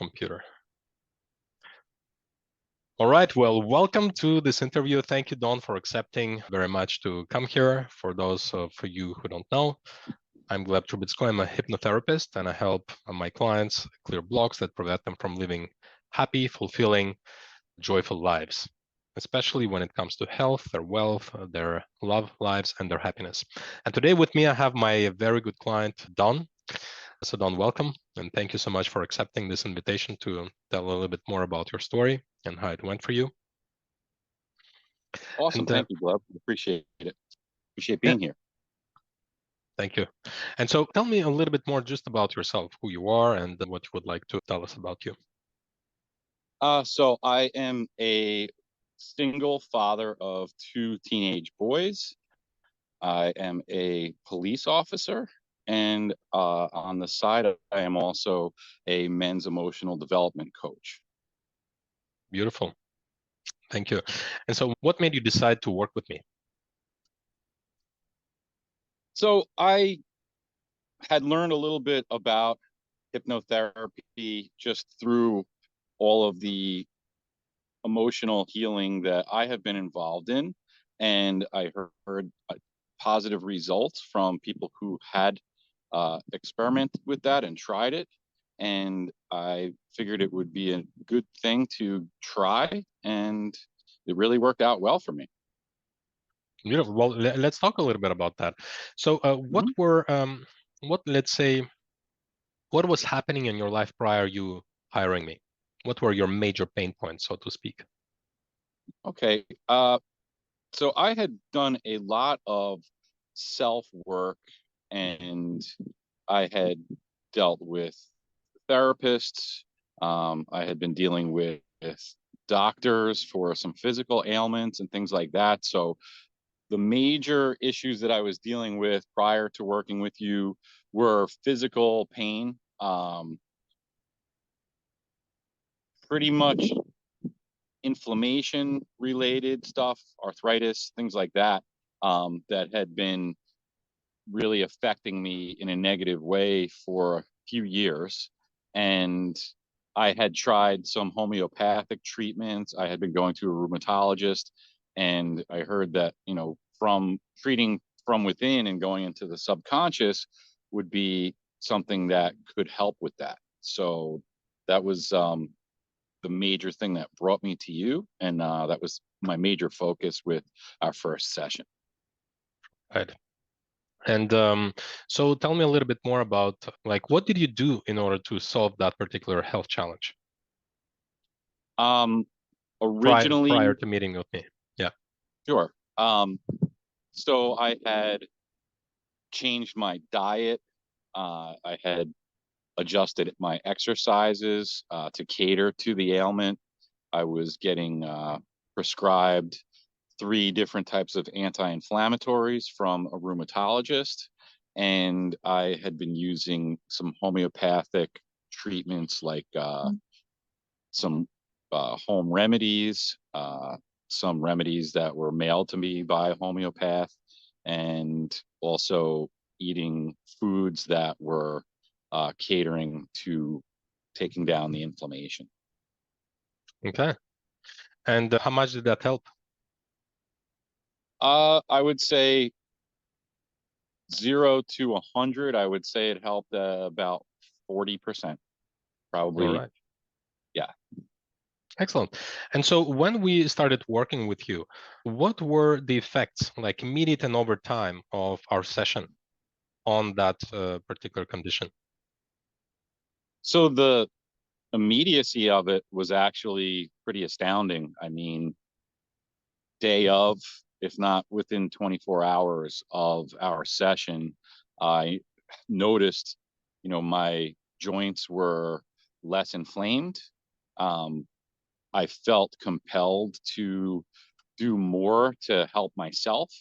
computer. All right, well, welcome to this interview. Thank you, Don, for accepting very much to come here. For those of you who don't know, I'm Gleb Trubetskoy. I'm a hypnotherapist, and I help my clients clear blocks that prevent them from living happy, fulfilling, joyful lives, especially when it comes to health, their wealth, their love lives, and their happiness. And today with me, I have my very good client, Don. So Don, welcome, and thank you so much for accepting this invitation to tell a little bit more about your story and how it went for you. Awesome. And Thank you, Gleb. Appreciate it. Appreciate yeah, being here. thank you. And so tell me a little bit more just about yourself, who you are, and what you would like to tell us about you. So I am a single father of two teenage boys. I am a police officer, and on the side, I am also a men's emotional development coach. Beautiful. Thank you. And so what made you decide to work with me? So I had learned a little bit about hypnotherapy just through all of the emotional healing that I have been involved in. And I heard positive results from people who had experimented with that and tried it. And I figured it would be a good thing to try. And it really worked out well for me. Beautiful. Well, let's talk a little bit about that. So Mhm. let's say, what was happening in your life prior you hiring me? What were your major pain points, so to speak? Okay. So I had done a lot of self work, and I had dealt with therapists. I had been dealing with doctors for some physical ailments and things like that. So the major issues that I was dealing with prior to working with you were physical pain, pretty much inflammation related stuff, arthritis, things like that, that had been really affecting me in a negative way for a few years. And I had tried some homeopathic treatments. I had been going to a rheumatologist, and I heard that, from treating from within and going into the subconscious would be something that could help with that. So that was the major thing that brought me to you. And that was my major focus with our first session. Right. And so tell me a little bit more about, like, what did you do in order to solve that particular health challenge Um, prior Originally, to meeting with me? Yeah. sure. So I had changed my diet. I had adjusted my exercises to cater to the ailment. I was getting prescribed three different types of anti-inflammatories from a rheumatologist, and I had been using some homeopathic treatments like some home remedies, some remedies that were mailed to me by a homeopath, and also eating foods that were catering to taking down the inflammation. Okay. And how much did that help? I would say 0 to 100. I would say it helped about 40%, All probably. right. Yeah. Excellent. And so when we started working with you, what were the effects, like immediate and over time, of our session on that particular condition? So the immediacy of it was actually pretty astounding. I mean, day of, if not within 24 hours of our session, I noticed, my joints were less inflamed. Um, I felt compelled to do more to help myself.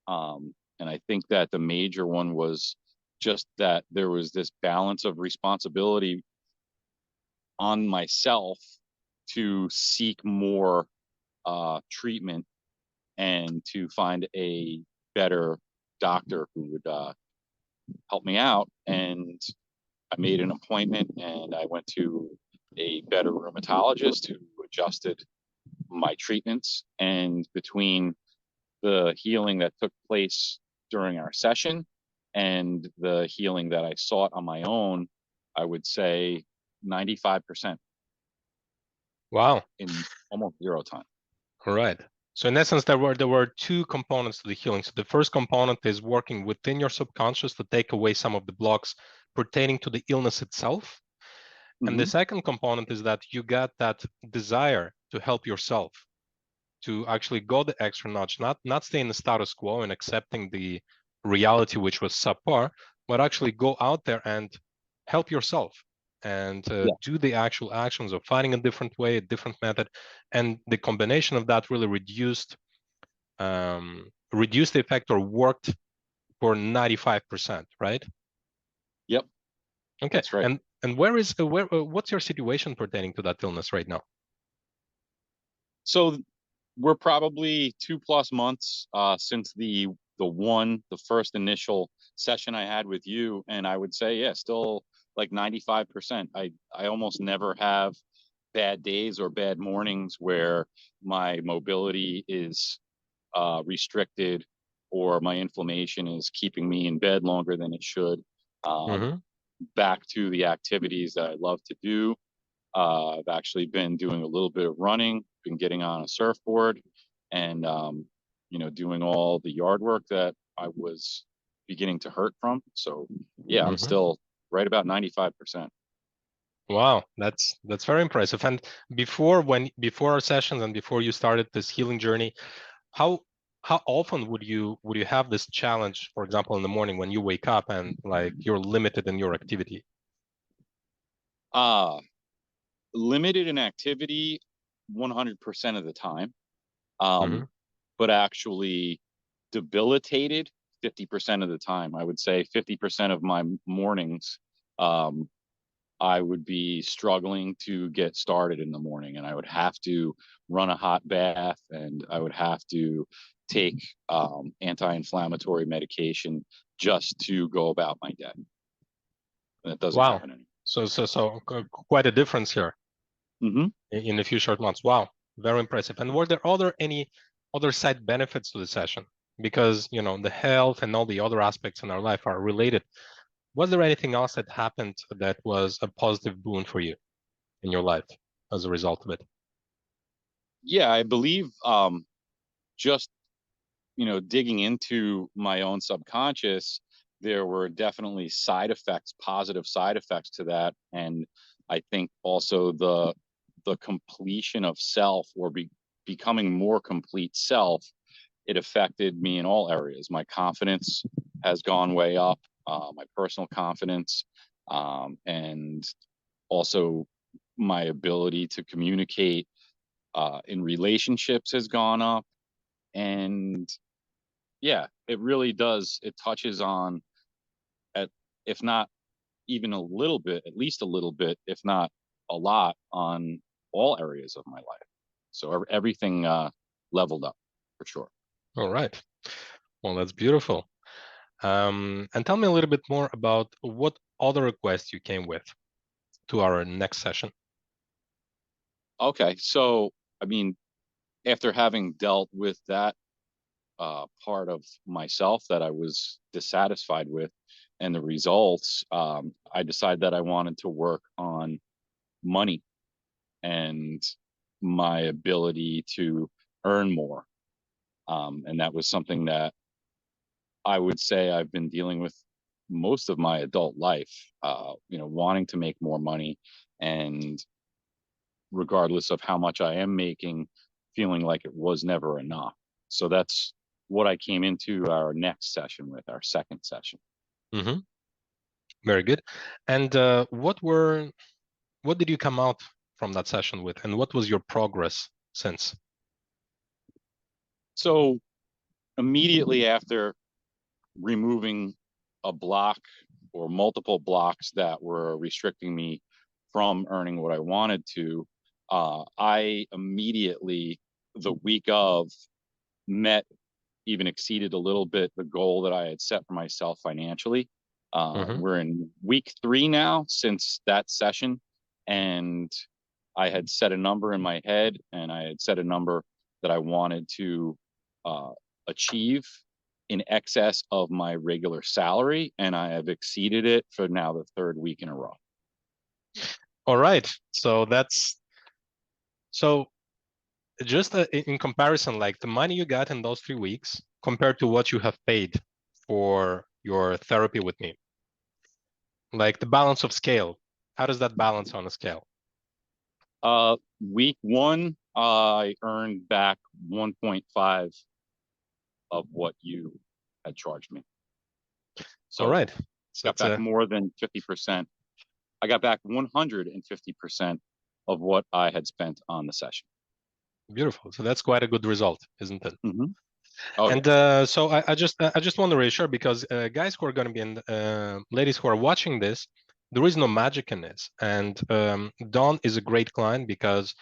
And I think that the major one was just that there was this balance of responsibility on myself to seek more treatment and to find a better doctor who would help me out. And I made an appointment, and I went to a better rheumatologist who adjusted my treatments. And between the healing that took place during our session and the healing that I sought on my own, I would say 95% Wow. in almost zero time. All right. So in essence, there were two components to the healing. So the first component is working within your subconscious to take away some of the blocks pertaining to the illness itself. And the Mm-hmm. second component is that you got that desire to help yourself, to actually go the extra notch, not stay in the status quo and accepting the reality which was subpar, but actually go out there and help yourself and Yeah. do the actual actions of finding a different way, a different method, and the combination of that really reduced the effect or worked for 95%, right? Yep. Okay, That's right. and what's your situation pertaining to that illness right now? So we're probably 2+ months since the first initial session I had with you, and I would say, yeah, still like 95%. I almost never have bad days or bad mornings where my mobility is restricted or my inflammation is keeping me in bed longer than it should. Um, Mm-hmm. Back to the activities that I love to do. I've actually been doing a little bit of running, been getting on a surfboard, and doing all the yard work that I was beginning to hurt from. So yeah, I'm Mm-hmm. still right about 95%. Wow, that's very impressive. And before our sessions and before you started this healing journey, how how often would you have this challenge, for example, in the morning when you wake up and like you're limited in your activity? Uh, Limited in activity 100% of the time, Mm-hmm. um, but actually debilitated 50% of the time. I would say 50% of my mornings, um, I would be struggling to get started in the morning, and I would have to run a hot bath, and I would have to take anti-inflammatory medication just to go about my day. And it doesn't Wow. happen anymore. So quite a difference here Mm-hmm. in a few short months. Wow, very impressive. And were there any other side benefits to the session? Because the health and all the other aspects in our life are related. Was there anything else that happened that was a positive boon for you in your life as a result of it? Yeah, I believe just digging into my own subconscious, there were definitely side effects, positive side effects to that, and I think also the completion of self or becoming more complete self. It affected me in all areas. My confidence has gone way up, my personal confidence, and also my ability to communicate in relationships has gone up. And yeah, it really does. It touches on, at if not even a little bit, at least a little bit, if not a lot, on all areas of my life. So everything leveled up for sure. All right. Well, that's beautiful. And tell me a little bit more about what other requests you came with to our next session. Okay, so I mean, after having dealt with that part of myself that I was dissatisfied with and the results, I decided that I wanted to work on money and my ability to earn more. And that was something that I would say I've been dealing with most of my adult life, wanting to make more money, and regardless of how much I am making, feeling like it was never enough. So that's what I came into our next session with, our second session. Mm-hmm. Very good. And what did you come out from that session with, and what was your progress since? So immediately after removing a block or multiple blocks that were restricting me from earning what I wanted to, I immediately, the week of, met, even exceeded a little bit the goal that I had set for myself financially. Mm-hmm. We're in week 3 now since that session. and I had set a number in my head, and I had set a number that I wanted to uh, achieve in excess of my regular salary, and I have exceeded it for now the third week in a row. All right. So just in comparison, like the money you got in those 3 weeks compared to what you have paid for your therapy with me, like the balance of scale, how does that balance on a scale? Week one, I earned back 1.5 of what you had charged me. All So right. So got it's back more than 50%. I got back 150% of what I had spent on the session. beautiful. So that's quite a good result, isn't it? Mm-hmm. Oh, And yeah. so I just want to reassure, because guys who are going to be in, ladies who are watching this, there is no magic in this. And Don is a great client, because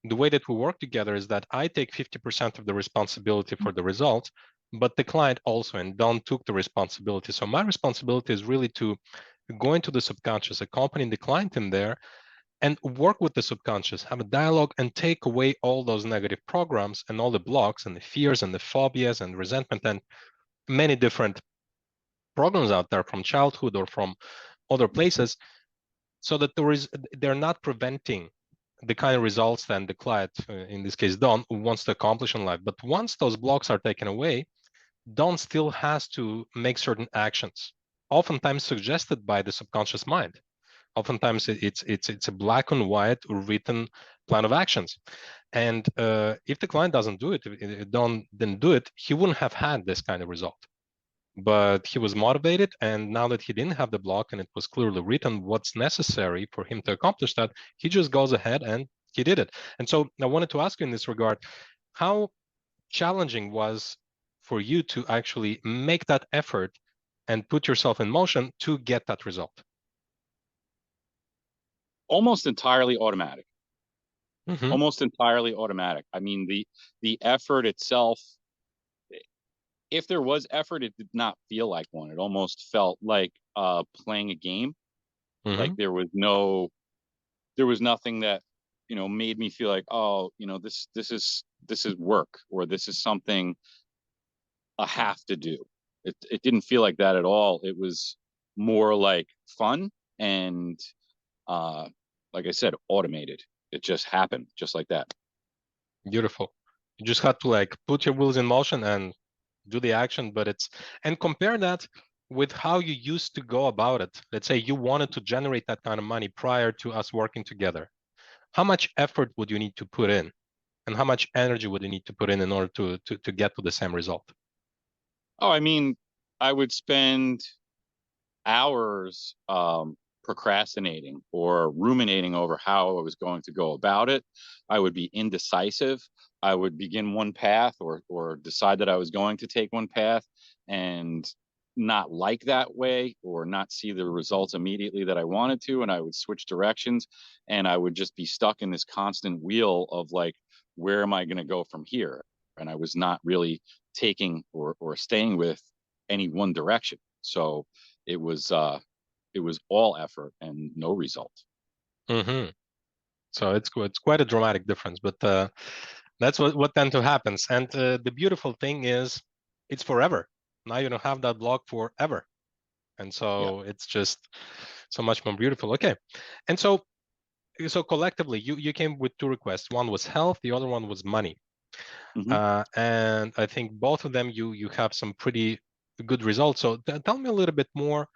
the way that we work together is that I take 50% of the responsibility for the result, but the client also, and Don took the responsibility. So my responsibility is really to go into the subconscious, accompany the client in there, and work with the subconscious, have a dialogue, and take away all those negative programs and all the blocks and the fears and the phobias and resentment and many different programs out there from childhood or from other places, so that they're not preventing the kind of results that the client, in this case Don, wants to accomplish in life. But once those blocks are taken away, Don still has to make certain actions, oftentimes suggested by the subconscious mind. Oftentimes it's a black and white written plan of actions. And if the client doesn't do it, didn't do it, he wouldn't have had this kind of result. But he was motivated, and now that he didn't have the block and it was clearly written what's necessary for him to accomplish that, he just goes ahead and he did it. And so I wanted to ask you in this regard, how challenging was for you to actually make that effort and put yourself in motion to get that result? Almost entirely automatic. Mm-hmm. Almost entirely automatic. I mean, the effort itself, if there was effort, it did not feel like one. It almost felt like playing a game. Mm-hmm. Like there was nothing that, made me feel like, oh, this is work, or this is something I have to do. It didn't feel like that at all. It was more like fun and uh like I said, automated. It just happened just like that. Beautiful. You just had to like put your wheels in motion and do the action, but and compare that with how you used to go about it. Let's say you wanted to generate that kind of money prior to us working together. How much effort would you need to put in? And how much energy would you need to put in order to get to the same result? Oh, I mean, I would spend hours procrastinating or ruminating over how I was going to go about it. I would be indecisive. I would begin one path or decide that I was going to take one path and not like that way or not see the results immediately that I wanted to. And I would switch directions, and I would just be stuck in this constant wheel of like, where am I going to go from here? And I was not really taking or staying with any one direction. So it was all effort and no result. Mm-hmm. So it's quite a dramatic difference, but that's what tend to happens. And the beautiful thing is, it's forever. Now you don't have that block forever, and Yeah. so it's just so much more beautiful. Okay, and so collectively, you came with two requests. One was health, the other one was money. Mm-hmm. And I think both of them you have some pretty good results. So tell me a little bit more.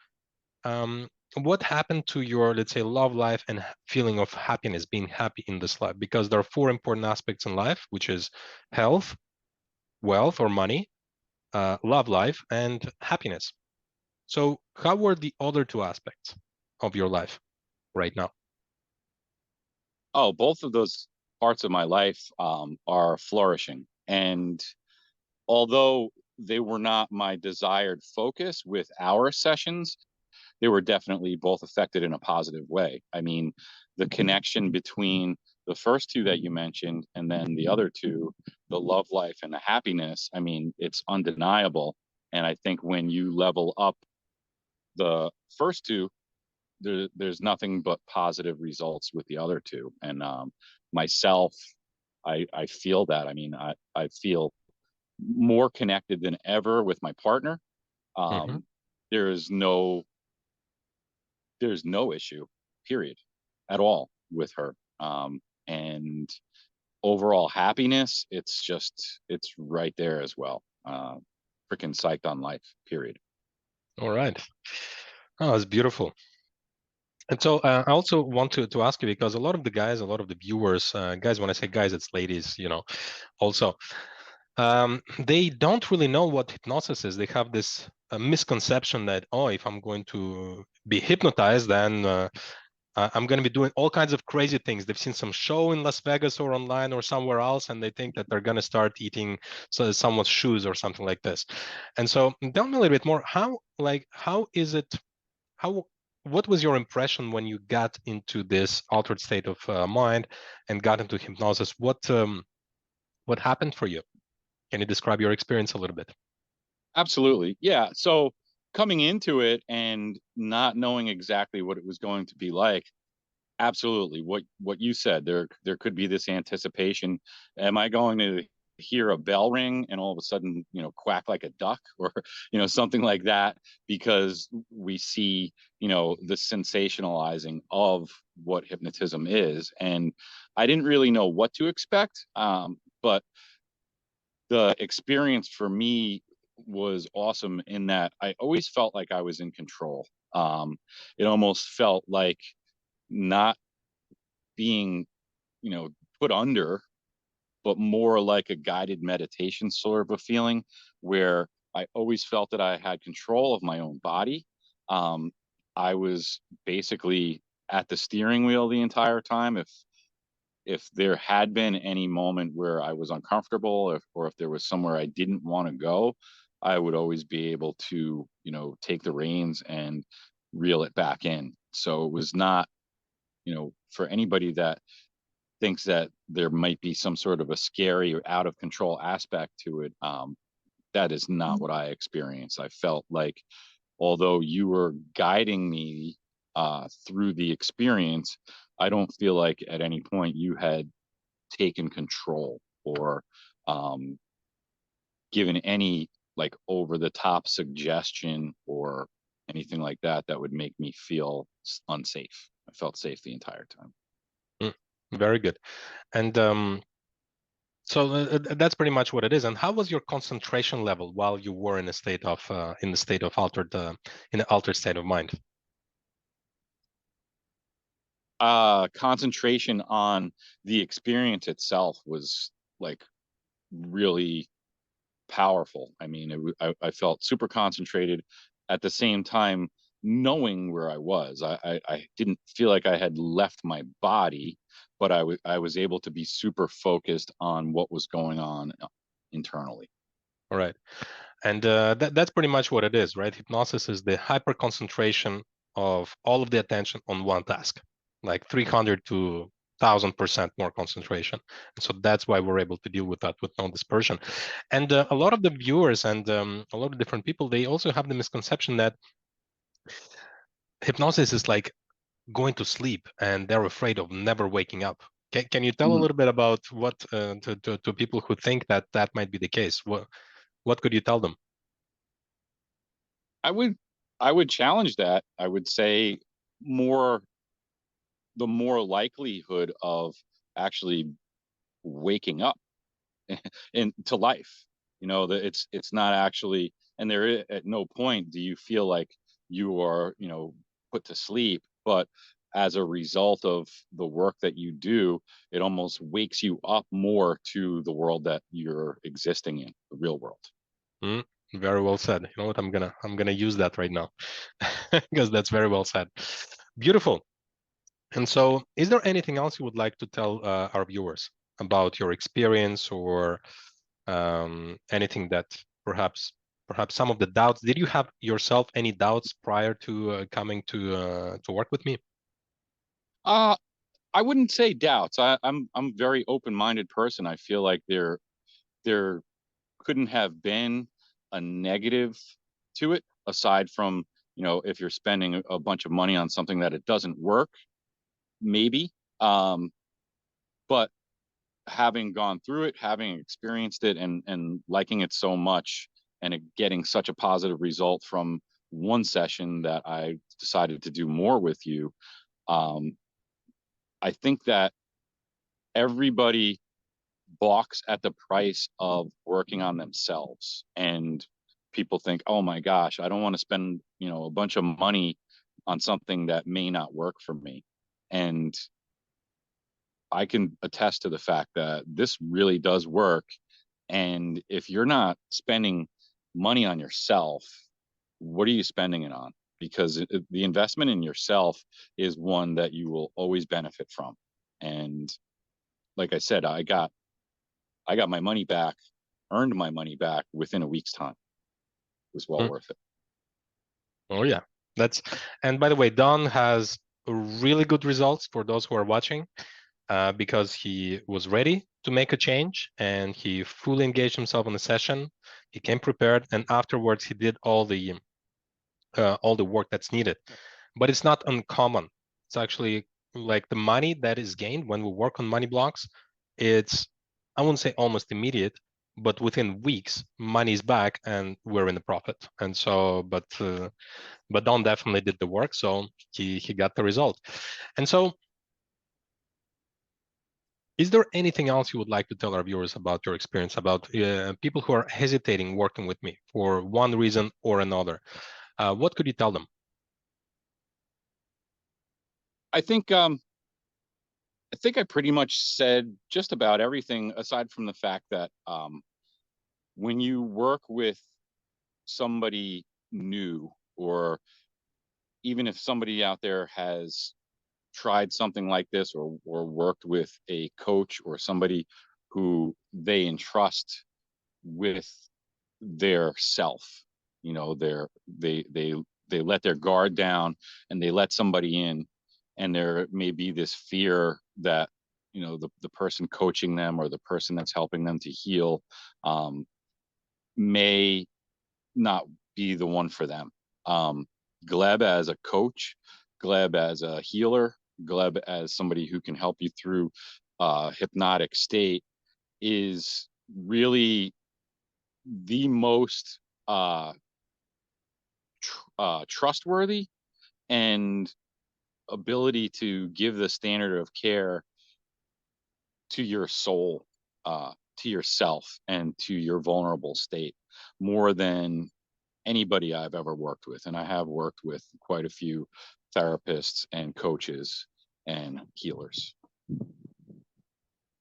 Um, what happened to your, let's say, love life and feeling of happiness, being happy in this life? Because there are four important aspects in life, which is health, wealth or money, love life, and happiness. So how were the other two aspects of your life right now? Oh, both of those parts of my life are flourishing. And although they were not my desired focus with our sessions, they were definitely both affected in a positive way. I mean, the connection between the first two that you mentioned and then the other two, the love life and the happiness, I mean, it's undeniable. And I think when you level up the first two, there's nothing but positive results with the other two. And myself, I feel that. I mean, I feel more connected than ever with my partner. Hmm. There's no issue, period, at all with her. And overall happiness, it's right there as well. Freaking psyched on life, period. All right. Oh, it's beautiful. And so I also want to ask you, because a lot of the guys, a lot of the viewers, guys, when I say guys, it's ladies, also, they don't really know what hypnosis is. They have this misconception that, oh, if I'm going to be hypnotized, then I'm going to be doing all kinds of crazy things. They've seen some show in Las Vegas or online or somewhere else, and they think that they're going to start eating someone's shoes or something like this. And so tell me a little bit more. How is it? How What was your impression when you got into this altered state of mind and got into hypnosis? What happened for you? Can you describe your experience a little bit? Absolutely. Yeah. So coming into it and not knowing exactly what it was going to be like, absolutely. What you said, there could be this anticipation. Am I going to hear a bell ring and all of a sudden, quack like a duck, or, something like that, because we see, the sensationalizing of what hypnotism is. And I didn't really know what to expect. But the experience for me was awesome in that I always felt like I was in control. It almost felt like not being, put under, but more like a guided meditation sort of a feeling, where I always felt that I had control of my own body. Um, I was basically at the steering wheel the entire time. If there had been any moment where I was uncomfortable, or if there was somewhere I didn't want to go, I would always be able to, take the reins and reel it back in. So it was not, for anybody that thinks that there might be some sort of a scary or out of control aspect to it, that is not what I experienced. I felt like, although you were guiding me through the experience, I don't feel like at any point you had taken control, or um, given any like over the top suggestion or anything like that that would make me feel unsafe. I felt safe the entire time. Mm, very good. And so that's pretty much what it is. And how was your concentration level while you were in a state of altered in an altered state of mind? Concentration on the experience itself was like really powerful. I mean, I felt super concentrated, at the same time knowing where I was. I didn't feel like I had left my body, but I was able to be super focused on what was going on internally. All right. And that's pretty much what it is, right? Hypnosis is the hyper concentration of all of the attention on one task, like 300 to 1,000% more concentration. And so that's why we're able to deal with that with no dispersion. And a lot of the viewers and a lot of different people, they also have the misconception that hypnosis is like going to sleep and they're afraid of never waking up. Can you tell a Mhm. little bit about what to people who think that that might be the case? What could you tell them? I would I would challenge that. I would say more the more likelihood of actually waking up into life. That it's not actually, and at no point do you feel like you are, put to sleep, but as a result of the work that you do, it almost wakes you up more to the world that you're existing in, the real world. Mm, very well said. You know what? I'm gonna use that right now because that's very well said. Beautiful. And so, is there anything else you would like to tell our viewers about your experience, or anything that perhaps some of the doubts? Did you have yourself any doubts prior to coming to work with me? uh I wouldn't say doubts. I'm very open-minded person. I feel like there couldn't have been a negative to it, aside from if you're spending a bunch of money on something that it doesn't work, maybe. But having gone through it, having experienced it, and liking it so much, and getting such a positive result from one session that I decided to do more with you, I think that everybody balks at the price of working on themselves, and people think, oh my gosh, I don't want to spend a bunch of money on something that may not work for me. And I can attest to the fact that this really does work. And if you're not spending money on yourself, what are you spending it on? Because the investment in yourself is one that you will always benefit from. And like I said, I got my money back, earned my money back within a week's time. It was well worth it. Oh yeah, and by the way, Don has really good results for those who are watching, because he was ready to make a change and he fully engaged himself in the session. He came prepared, and afterwards he did all the work that's needed. But it's not uncommon. It's actually like the money that is gained when we work on money blocks. It's, I wouldn't say almost immediate, but within weeks, money is back and we're in the profit. And so, but Don definitely did the work, so he got the result. And so, is there anything else you would like to tell our viewers about your experience, about people who are hesitating working with me for one reason or another? What could you tell them? I think I pretty much said just about everything, aside from the fact that when you work with somebody new, or even if somebody out there has tried something like this, or worked with a coach or somebody who they entrust with their self, they let their guard down and they let somebody in, and there may be this fear that the person coaching them, or the person that's helping them to heal, may not be the one for them. Gleb as a coach, Gleb as a healer, Gleb as somebody who can help you through hypnotic state is really the most trustworthy and ability to give the standard of care to your soul, to yourself, and to your vulnerable state, more than anybody I've ever worked with. And I have worked with quite a few therapists and coaches and healers.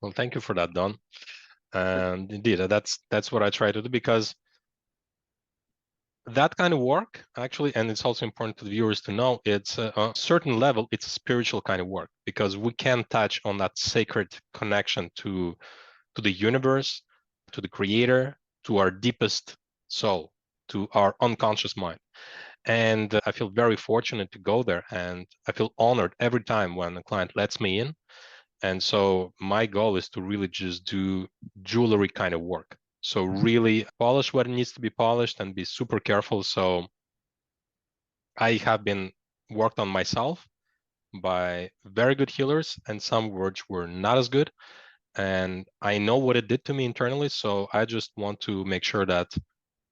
Well, thank you for that, Don. And indeed, that's what I try to do, because that kind of work actually, and it's also important to the viewers to know, it's a certain level, it's a spiritual kind of work, because we can touch on that sacred connection to the universe, to the creator, to our deepest soul, to our unconscious mind. And I feel very fortunate to go there, and I feel honored every time when a client lets me in. And so my goal is to really just do jewelry kind of work. So really polish what needs to be polished and be super careful. So I have been worked on myself by very good healers, and some which were not as good. And I know what it did to me internally. So I just want to make sure that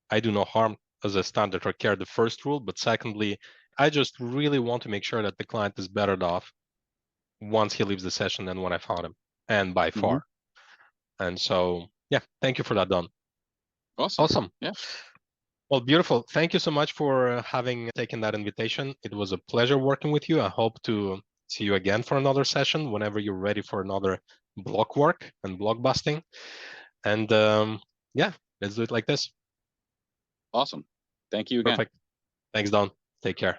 I do no harm as a standard of care, the first rule. But secondly, I just really want to make sure that the client is better off once he leaves the session than when I found him, and by far. Mm-hmm. And so, yeah, thank you for that, Don. Awesome. Yeah. Well, beautiful. Thank you so much for having taken that invitation. It was a pleasure working with you. I hope to see you again for another session whenever you're ready for another block work and block busting. And yeah, let's do it like this. Awesome. Thank you again. Perfect. Thanks, Don. Take care.